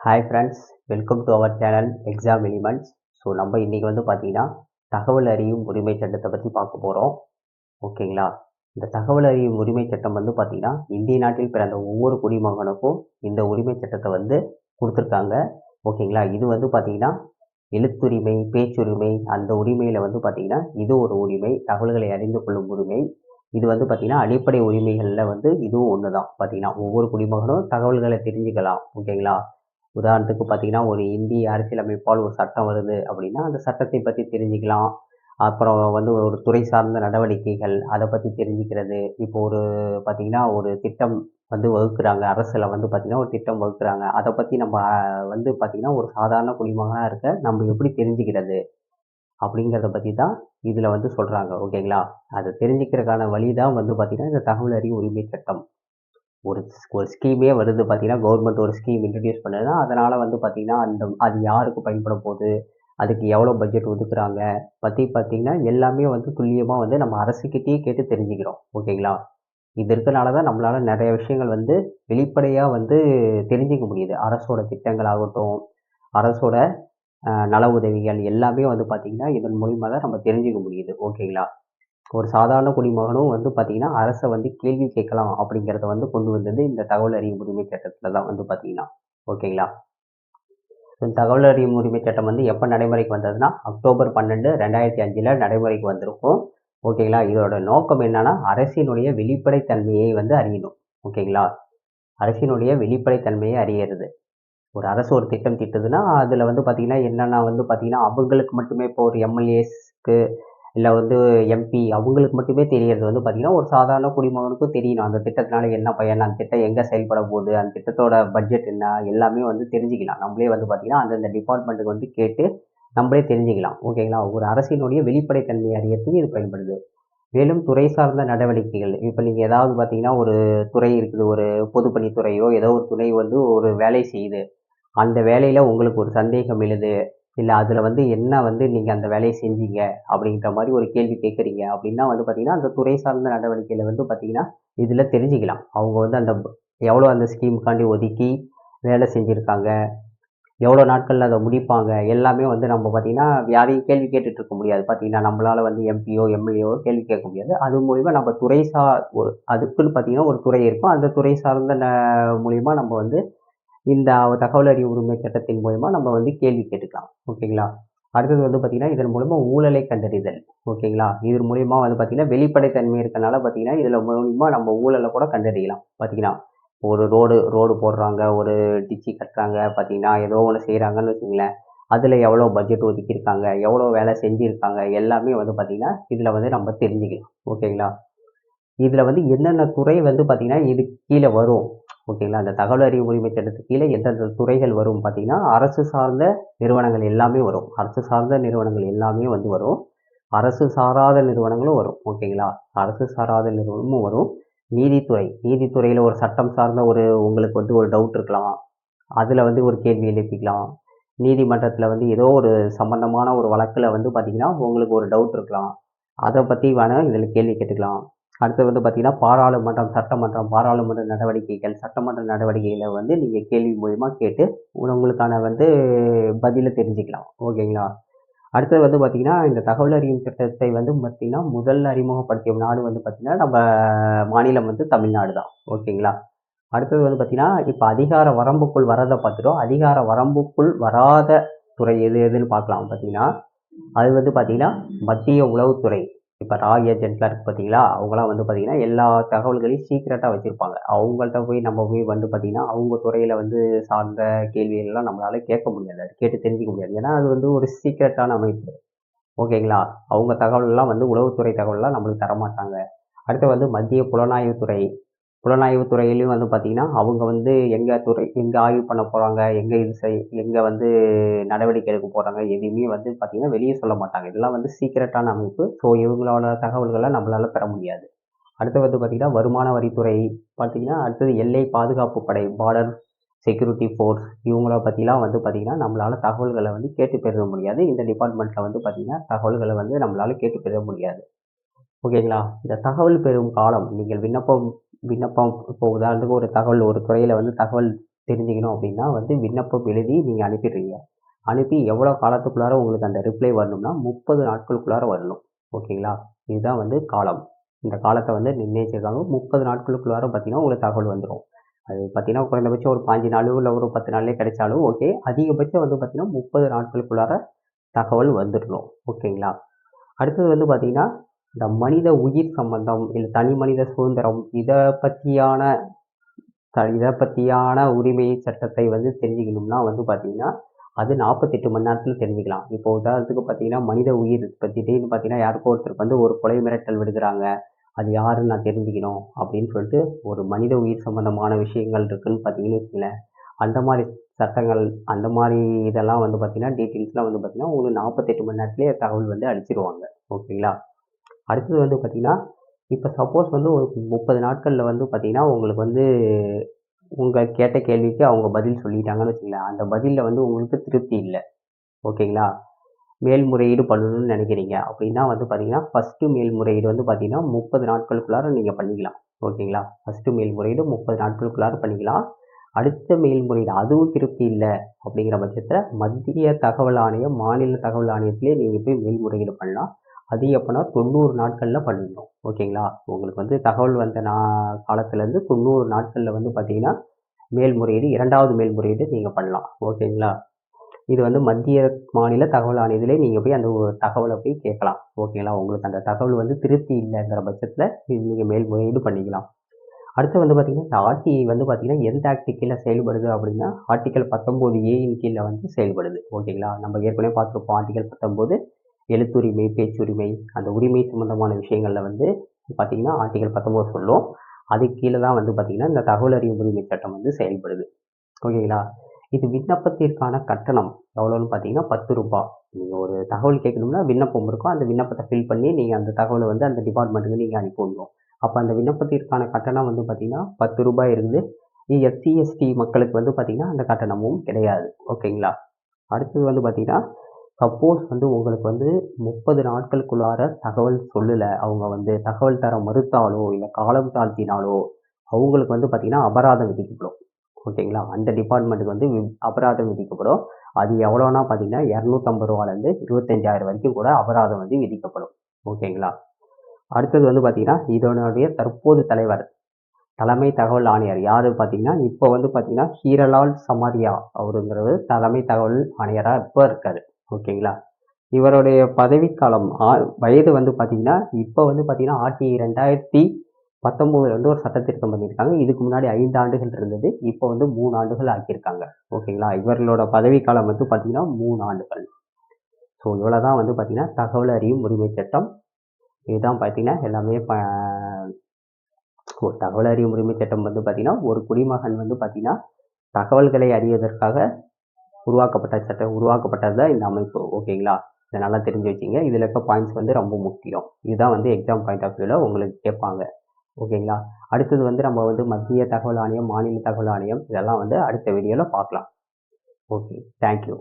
Hi friends, welcome to our channel exam elements. So நம்ம இன்றைக்கி வந்து பார்த்திங்கன்னா தகவல் அறியும் உரிமை சட்டத்தை பற்றி பார்க்க போகிறோம். ஓகேங்களா? இந்த தகவல் அறியும் உரிமை சட்டம் வந்து பார்த்திங்கன்னா இந்திய நாட்டில் பிறந்த ஒவ்வொரு குடிமகனுக்கும் இந்த உரிமை சட்டத்தை வந்து கொடுத்துருக்காங்க. ஓகேங்களா? இது வந்து பார்த்திங்கன்னா எழுத்துரிமை, பேச்சுரிமை, அந்த உரிமையில் வந்து பார்த்திங்கன்னா இது ஒரு உரிமை, தகவல்களை அறிந்து கொள்ளும் உரிமை. இது வந்து பார்த்திங்கன்னா அடிப்படை உரிமைகளில் வந்து இதுவும் ஒன்று தான். பார்த்திங்கன்னா ஒவ்வொரு குடிமகனும் தகவல்களை தெரிஞ்சுக்கலாம். ஓகேங்களா? உதாரணத்துக்கு பார்த்தீங்கன்னா, ஒரு இந்திய அரசியலமைப்பால் ஒரு சட்டம் வருது அப்படின்னா, அந்த சட்டத்தை பற்றி தெரிஞ்சுக்கலாம். அப்புறம் வந்து ஒரு துறை சார்ந்த நடவடிக்கைகள், அதை பற்றி தெரிஞ்சுக்கிறது. இப்போ ஒரு பார்த்தீங்கன்னா, ஒரு திட்டம் வந்து வகுக்குறாங்க. அரசுல வந்து பார்த்தீங்கன்னா, ஒரு திட்டம் வகுக்குறாங்க. அதை பற்றி நம்ம வந்து பார்த்தீங்கன்னா, ஒரு சாதாரண குடிமகனா இருக்க நம்ம எப்படி தெரிஞ்சுக்கிறது? அப்படிங்கிறத பற்றி தான் இதில வந்து சொல்றாங்க. ஓகேங்களா? அதை தெரிஞ்சுக்கிறதுக்கான வழி தான் வந்து பார்த்தீங்கன்னா, இந்த தகவல் அறியும் உரிமை சட்டம். ஒரு ஒரு ஸ்கீமே வருது பார்த்தீங்கன்னா, கவர்மெண்ட் ஒரு ஸ்கீம் இன்ட்ரடியூஸ் பண்ணுதுன்னா, அதனால வந்து பார்த்தீங்கன்னா, அது யாருக்கு பயன்பட போகுது? அதுக்கு எவ்வளோ பட்ஜெட் ஒதுக்குறாங்க? பத்தி பார்த்தீங்கன்னா, எல்லாமே வந்து துல்லியமா வந்து நம்ம அரசுகிட்டயே கேட்டு தெரிஞ்சுக்கிறோம். ஓகேங்களா? இது இருக்கனால தான் நம்மளால நெறைய விஷயங்கள் வந்து வெளிப்படையா வந்து தெரிஞ்சுக்க முடியுது. அரசோட திட்டங்கள் ஆகட்டும், அரசோட நல உதவிகள் எல்லாமே வந்து பார்த்தீங்கன்னா, இதன் மூலியமா தான் நம்ம தெரிஞ்சுக்க முடியுது. ஓகேங்களா? ஒரு சாதாரண குடிமகனும் வந்து பார்த்தீங்கன்னா, அரச வந்து கேள்வி கேட்கலாம் அப்படிங்கிறத வந்து கொண்டு வந்தது இந்த தகவல் அறியும் உரிமை சட்டத்தில தான் வந்து பார்த்தீங்கன்னா. ஓகேங்களா? இந்த தகவல் அறியும் உரிமை சட்டம் வந்து எப்ப நடைமுறைக்கு வந்ததுன்னா, அக்டோபர் 12, 2005ல நடைமுறைக்கு வந்திருக்கும். ஓகேங்களா? இதோட நோக்கம் என்னன்னா, அரசினுடைய வெளிப்படைத்தன்மையை வந்து அறியணும். ஓகேங்களா? அரசினுடைய வெளிப்படைத்தன்மையை அறியறது. ஒரு அரசு ஒரு திட்டம் தீட்டுதுன்னா, அதில வந்து பார்த்தீங்கன்னா, என்னென்ன வந்து பார்த்தீங்கன்னா, அவங்களுக்கு மட்டுமே இப்போ ஒரு எம்எல்ஏஸ்க்கு இல்ல வந்து எம்பி அவங்களுக்கு மட்டுமே தெரியறது வந்து பார்த்தீங்கன்னா, ஒரு சாதாரண குடிமகனுக்கும் தெரியணும். அந்த திட்டத்தினால என்ன பயன்? அந்த திட்டம் எங்க செயல்பட போகுது? அந்த திட்டத்தோட பட்ஜெட் என்ன? எல்லாமே வந்து தெரிஞ்சுக்கலாம். நம்மளே வந்து பார்த்தீங்கன்னா, அந்தந்த டிபார்ட்மெண்ட்டுக்கு வந்து கேட்டு நம்மளே தெரிஞ்சுக்கலாம். ஓகேங்களா? ஒரு அரசினுடைய வெளிப்படைத்தன்மையை அறியறதுக்கு இது பயன்படுது. மேலும் துறை சார்ந்த நடவடிக்கைகள். இப்ப நீங்க ஏதாவது பார்த்தீங்கன்னா, ஒரு துறை இருக்குது. ஒரு பொதுப்பணித்துறையோ, ஏதோ ஒரு துறை வந்து ஒரு வேலை செய்யுது. அந்த வேலையில உங்களுக்கு ஒரு சந்தேகம் எழுது. இல்ல அதுல வந்து என்ன வந்து நீங்க அந்த வேலைய செஞ்சீங்க? அப்படின்ற மாரி ஒரு கேள்வி கேட்கறீங்க அப்படின்னா வந்து பார்த்தீங்கன்னா, அந்த துறை சார்ந்த நடவடிக்கையில வந்து பார்த்தீங்கன்னா, இதுல தெரிஞ்சுக்கலாம். அவங்க வந்து அந்த எவ்வளோ அந்த ஸ்கீமுக்காண்டி ஒதுக்கி வேலை செஞ்சிருக்காங்க? எவ்வளோ நாட்கள்ல அத முடிப்பாங்க? எல்லாமே வந்து நம்ம பார்த்தீங்கன்னா, யாரையும் கேள்வி கேட்டுட்டு இருக்க முடியாது. பார்த்தீங்கன்னா, நம்மளால வந்து எம்பியோ, எம்எல்ஏவோ கேள்வி கேட்க முடியாது. அது மூலியமா நம்ம துறை அதுக்குன்னு பார்த்தீங்கன்னா, ஒரு துறை இருக்கும். அந்த துறை சார்ந்த மூலியமா நம்ம வந்து இந்த தகவல் அறியும் உரிமை சட்டத்தின் மூலியமா நம்ம வந்து கேள்வி கேட்டுக்கலாம். ஓகேங்களா? அடுத்தது வந்து பார்த்தீங்கன்னா, இதன் மூலமா ஊழலை கண்டறிதல். ஓகேங்களா? இதன் மூலியமா வந்து பார்த்தீங்கன்னா, வெளிப்படைத்தன்மை இருக்கனால பார்த்தீங்கன்னா, இதுல மூலியமா நம்ம ஊழல கூட கண்டறியலாம். பார்த்தீங்கன்னா, ஒரு ரோடு போடுறாங்க, ஒரு டிச்சு கட்டுறாங்க பார்த்தீங்கன்னா, ஏதோ ஒண்ணு செய்றாங்கன்னு வச்சுக்கங்களேன். அதுல எவ்வளோ பட்ஜெட் ஒதுக்கியிருக்காங்க, எவ்வளோ வேலை செஞ்சிருக்காங்க, எல்லாமே வந்து பார்த்தீங்கன்னா, இதுல வந்து நம்ம தெரிஞ்சுக்கலாம். ஓகேங்களா? இதுல வந்து என்னென்ன துறை வந்து பார்த்தீங்கன்னா, இதுக்கு கீழ வரும். ஓகேங்களா? அந்த தகவல் அறியும் உரிமை சட்டத்துக்கு கீழ எந்தெந்த துறைகள் வரும் பார்த்தீங்கன்னா, அரசு சார்ந்த நிறுவனங்கள் எல்லாமே வரும். அரசு சார்ந்த நிறுவனங்கள் எல்லாமே வந்து வரும். அரசு சாராத நிறுவனங்களும் வரும். ஓகேங்களா? அரசு சாராத நிறுவனமும் வரும். நீதித்துறை. நீதித்துறையில ஒரு சட்டம் சார்ந்த உங்களுக்கு வந்து ஒரு டவுட் இருக்கலாம். அதுல வந்து ஒரு கேள்வி எழுப்பிக்கலாம். நீதிமன்றத்துல வந்து ஏதோ ஒரு சம்பந்தமான ஒரு வழக்குல வந்து பார்த்தீங்கன்னா, உங்களுக்கு ஒரு டவுட் இருக்கலாம். அத பத்தி வேணா இதுல கேள்வி கேட்டுக்கலாம். அடுத்து வந்து பார்த்தீங்கன்னா, பாராளுமன்றம், சட்டமன்றம், பாராளுமன்ற நடவடிக்கைகள், சட்டமன்ற நடவடிக்கைகள வந்து நீங்க கேள்வி மூலியமா கேட்டு உங்களுக்கான வந்து பதில தெரிஞ்சுக்கலாம். ஓகேங்களா? அடுத்தது வந்து பார்த்தீங்கன்னா, இந்த தகவல் அறியும் சட்டத்தை வந்து பார்த்தீங்கன்னா, முதல் அறிமுகப்படுத்திய நாடு வந்து பார்த்தீங்கன்னா, நம்ம மாநிலம் வந்து தமிழ்நாடு தான். ஓகேங்களா? அடுத்தது வந்து பார்த்தீங்கன்னா, இப்ப அதிகார வரம்புக்குள் வர்றத பார்த்துட்டோம். அதிகார வரம்புக்குள் வராத துறை எது எதுன்னு பார்க்கலாம் பார்த்தீங்கன்னா, அது வந்து பார்த்தீங்கன்னா, மத்திய உளவுத்துறை. இப்ப ரா ஏஜென்ட்லாம் இருக்கு பார்த்தீங்களா? அவங்கலாம் வந்து பார்த்தீங்கன்னா, எல்லா தகவல்களையும் சீக்ரெட்டா வச்சிருப்பாங்க. அவங்கள்ட்ட போய் நம்ம போய் வந்து பார்த்தீங்கன்னா, அவங்க துறையில வந்து சார்ந்த கேள்விகள்லாம் நம்மளால கேட்க முடியாது. அது கேட்டு தெரிஞ்சுக்க முடியாது. ஏன்னா, அது வந்து ஒரு சீக்ரெட்டான அமைப்பு. ஓகேங்களா? அவங்க தகவல்லாம் வந்து உளவுத்துறை தகவல்லாம் நம்மளுக்கு தரமாட்டாங்க. அடுத்து வந்து மத்திய புலனாய்வு துறை. புலனாய்வு துறையிலயும் வந்து பார்த்தீங்கன்னா, அவங்க வந்து எங்க ஆய்வு பண்ண போறாங்க, எங்க வந்து நடவடிக்கை எடுக்க போறாங்க, எதையுமே வந்து பார்த்தீங்கன்னா, வெளிய சொல்ல மாட்டாங்க. இதெல்லாம் வந்து சீக்ரெட்டான அமைப்பு. ஸோ, இவங்களோட தகவல்கள நம்மளால பெற முடியாது. அடுத்து வந்து பார்த்தீங்கன்னா, வருமான வரித்துறை பார்த்தீங்கன்னா, அடுத்தது எல்லை பாதுகாப்பு படை, பார்டர் செக்யூரிட்டி ஃபோர்ஸ் இவங்கள பத்திலாம் வந்து பார்த்தீங்கன்னா, நம்மளால தகவல்கள வந்து கேட்டு பெற முடியாது. இந்த டிபார்ட்மெண்ட்ல வந்து பார்த்தீங்கன்னா, தகவல்கள வந்து நம்மளால கேட்டு பெற முடியாது. ஓகேங்களா? இந்த தகவல் பெறும் காலம். நீங்கள் விண்ணப்பம் விண்ணப்பம் இப்போ உதாரணத்துக்கு ஒரு துறையில வந்து தகவல் தெரிஞ்சுக்கணும் அப்படின்னா வந்து விண்ணப்பம் எழுதி நீங்கள் அனுப்பிடுறீங்க. அனுப்பி எவ்வளோ காலத்துக்குள்ளார உங்களுக்கு அந்த ரிப்ளை வரணும்னா 30 நாட்களுக்குள்ளார வரணும். ஓகேங்களா? இதுதான் வந்து காலம். இந்த காலத்தை வந்து நிர்ணயிச்சிருக்காங்க. 30 நாட்களுக்குள்ளார பார்த்தீங்கன்னா உங்களுக்கு தகவல் வந்துடும். அது பார்த்தீங்கன்னா குறைந்தபட்சம் ஒரு 5 நாளோ இல்லை ஒரு 10 நாள்லேயே கிடைச்சாலும் ஓகே. அதிகபட்சம் வந்து பார்த்தீங்கன்னா 30 நாட்களுக்குள்ளார தகவல் வந்துடணும். ஓகேங்களா? அடுத்தது வந்து பார்த்தீங்கன்னா இந்த மனித உயிர் சம்பந்தம் இல்லை தனி மனித சுதந்திரம் இதை பற்றியான உரிமை சட்டத்தை வந்து தெரிஞ்சுக்கணும்னா வந்து பார்த்தீங்கன்னா அது 48 மணி நேரத்தில் தெரிஞ்சுக்கலாம். இப்போ உதாரணத்துக்கு பார்த்தீங்கன்னா மனித உயிர் பற்றி திடீர்னு பார்த்தீங்கன்னா யாருக்கோ ஒருத்தருக்கு வந்து ஒரு கொலை மிரட்டல் விடுக்கிறாங்க. அது யாருன்னு நான் தெரிஞ்சுக்கணும் அப்படின்னு சொல்லிட்டு ஒரு மனித உயிர் சம்பந்தமான விஷயங்கள் இருக்குன்னு பார்த்தீங்கன்னு வச்சுங்களேன். அந்த மாதிரி சட்டங்கள் அந்த மாதிரி இதெல்லாம் வந்து பார்த்தீங்கன்னா டீட்டெயில்ஸ்லாம் வந்து பார்த்தீங்கன்னா உங்களுக்கு 48 மணி நேரத்திலேயே தகவல் வந்து அளிச்சிருவாங்க. ஓகேங்களா? அடுத்தது வந்து பார்த்தீங்கன்னா இப்போ சப்போஸ் வந்து ஒரு 30 நாட்களில் வந்து பார்த்தீங்கன்னா உங்களுக்கு வந்து உங்கள் கேட்ட கேள்விக்கு அவங்க பதில் சொல்லிட்டாங்கன்னு வச்சுங்களேன். அந்த பதிலில் வந்து உங்களுக்கு திருப்தி இல்லை. ஓகேங்களா? மேல்முறையீடு பண்ணணும்னு நினைக்கிறீங்க அப்படின்னா வந்து பார்த்தீங்கன்னா ஃபஸ்ட்டு மேல்முறையீடு வந்து பார்த்தீங்கன்னா 30 நாட்களுக்குள்ளார நீங்கள் பண்ணிக்கலாம். ஓகேங்களா? ஃபஸ்ட்டு மேல்முறையீடு 30 நாட்களுக்குள்ளார பண்ணிக்கலாம். அடுத்த மேல்முறையீடு அதுவும் திருப்தி இல்லை அப்படிங்கிற பட்சத்தில் மத்திய தகவல் ஆணையம் மாநில தகவல் ஆணையத்திலே நீங்கள் போய் மேல்முறையீடு பண்ணலாம். அது எப்போனா 90 நாட்களில் பண்ணிடணும். ஓகேங்களா? உங்களுக்கு வந்து தகவல் வந்த காலத்துலேருந்து 90 நாட்களில் வந்து பார்த்தீங்கன்னா மேல்முறையீடு 2வது மேல்முறையீடு நீங்கள் பண்ணலாம். ஓகேங்களா? இது வந்து மத்திய மாநில தகவல் ஆணையத்திலே நீங்கள் போய் அந்த தகவலை போய் கேட்கலாம். ஓகேங்களா? உங்களுக்கு அந்த தகவல் வந்து திருப்தி இல்லைங்கிற பட்சத்தில் நீங்கள் மேல்முறையீடு பண்ணிக்கலாம். அடுத்து வந்து பார்த்தீங்கன்னா இந்த ஆர்டிஐ வந்து பார்த்தீங்கன்னா எந்த ஆக்ட் கீழே செயல்படுது அப்படின்னா ஆர்டிகல் 19A கீழே வந்து செயல்படுது. ஓகேங்களா? நம்ம ஏற்கனவே பார்த்துருப்போம். ஆர்டிகல் 19 எழுத்துரிமை பேச்சுரிமை அந்த உரிமை சம்பந்தமான விஷயங்களில் வந்து பார்த்தீங்கன்னா ஆர்டிகல் 19 சொல்லும். அதுக்கு கீழே தான் வந்து பார்த்தீங்கன்னா இந்த தகவல் அறியும் உரிமை சட்டம் வந்து செயல்படுது. ஓகேங்களா? இது விண்ணப்பத்திற்கான கட்டணம் எவ்வளோன்னு பார்த்தீங்கன்னா ரூ. 10. நீங்கள் ஒரு தகவல் கேட்கணும்னா விண்ணப்பம் இருக்கும். அந்த விண்ணப்பத்தை ஃபில் பண்ணி நீங்கள் அந்த தகவலை வந்து அந்த டிபார்ட்மெண்ட்டுக்கு நீங்கள் அனுப்பி விடணும். அப்போ அந்த விண்ணப்பத்திற்கான கட்டணம் வந்து பார்த்தீங்கன்னா ரூ. 10 இருக்குது. எஸ்சி எஸ்டி மக்களுக்கு வந்து பார்த்தீங்கன்னா அந்த கட்டணமும் கிடையாது. ஓகேங்களா? அடுத்தது வந்து பார்த்தீங்கன்னா சப்போஸ் வந்து உங்களுக்கு வந்து 30 நாட்களுக்குள்ளார தகவல் சொல்லலை, அவங்க வந்து தகவல் தர மறுத்தாலோ இல்லை காலம் தாழ்த்தினாலோ அவங்களுக்கு வந்து பார்த்தீங்கன்னா அபராதம் விதிக்கப்படும். ஓகேங்களா? அந்த டிபார்ட்மெண்ட்டுக்கு வந்து அபராதம் விதிக்கப்படும். அது எவ்வளோனா பார்த்தீங்கன்னா ரூ. 250லேருந்து 25,000 வரைக்கும் கூட அபராதம் வந்து விதிக்கப்படும். ஓகேங்களா? அடுத்தது வந்து பார்த்தீங்கன்னா இதனுடைய தற்போது தலைமை தகவல் ஆணையர் யாரு பார்த்தீங்கன்னா இப்போ வந்து பார்த்தீங்கன்னா ஹீரலால் சமாரியா அவருங்கிறவர் தலைமை தகவல் ஆணையராக இப்போ இருக்காரு. ஓகேங்களா? இவருடைய பதவிக்காலம் வயது வந்து பார்த்தீங்கன்னா இப்போ வந்து பார்த்தீங்கன்னா ஆர்டிஐ 2019 வந்து ஒரு சட்டத்திருத்தம் பண்ணியிருக்காங்க. இதுக்கு முன்னாடி 5 ஆண்டுகள் இருந்தது. இப்போ வந்து 3 ஆண்டுகள் ஆக்கியிருக்காங்க. ஓகேங்களா? இவர்களோட பதவிக்காலம் வந்து பார்த்தீங்கன்னா 3 ஆண்டுகள். ஸோ இவ்வளோ தான் வந்து பார்த்தீங்கன்னா தகவல் அறியும் உரிமை சட்டம். இதுதான் பார்த்தீங்கன்னா எல்லாமே ஒரு தகவல் அறியும் உரிமை சட்டம் வந்து பார்த்தீங்கன்னா ஒரு குடிமகன் வந்து பார்த்தீங்கன்னா தகவல்களை அறிவதற்காக உருவாக்கப்பட்டது தான் இந்த அமைப்பு. ஓகேங்களா? இதை நல்லா தெரிஞ்சு வச்சுங்க. இதில் இருக்க பாயிண்ட்ஸ் வந்து ரொம்ப முக்கியம். இதுதான் வந்து எக்ஸாம் பாயிண்ட் ஆஃப் வியூவில் உங்களுக்கு கேட்பாங்க. ஓகேங்களா? அடுத்தது வந்து நம்ம வந்து மத்திய தகவல் ஆணையம் மாநில தகவல் ஆணையம் இதெல்லாம் வந்து அடுத்த வீடியோவில் பார்க்கலாம். Okay, thank you.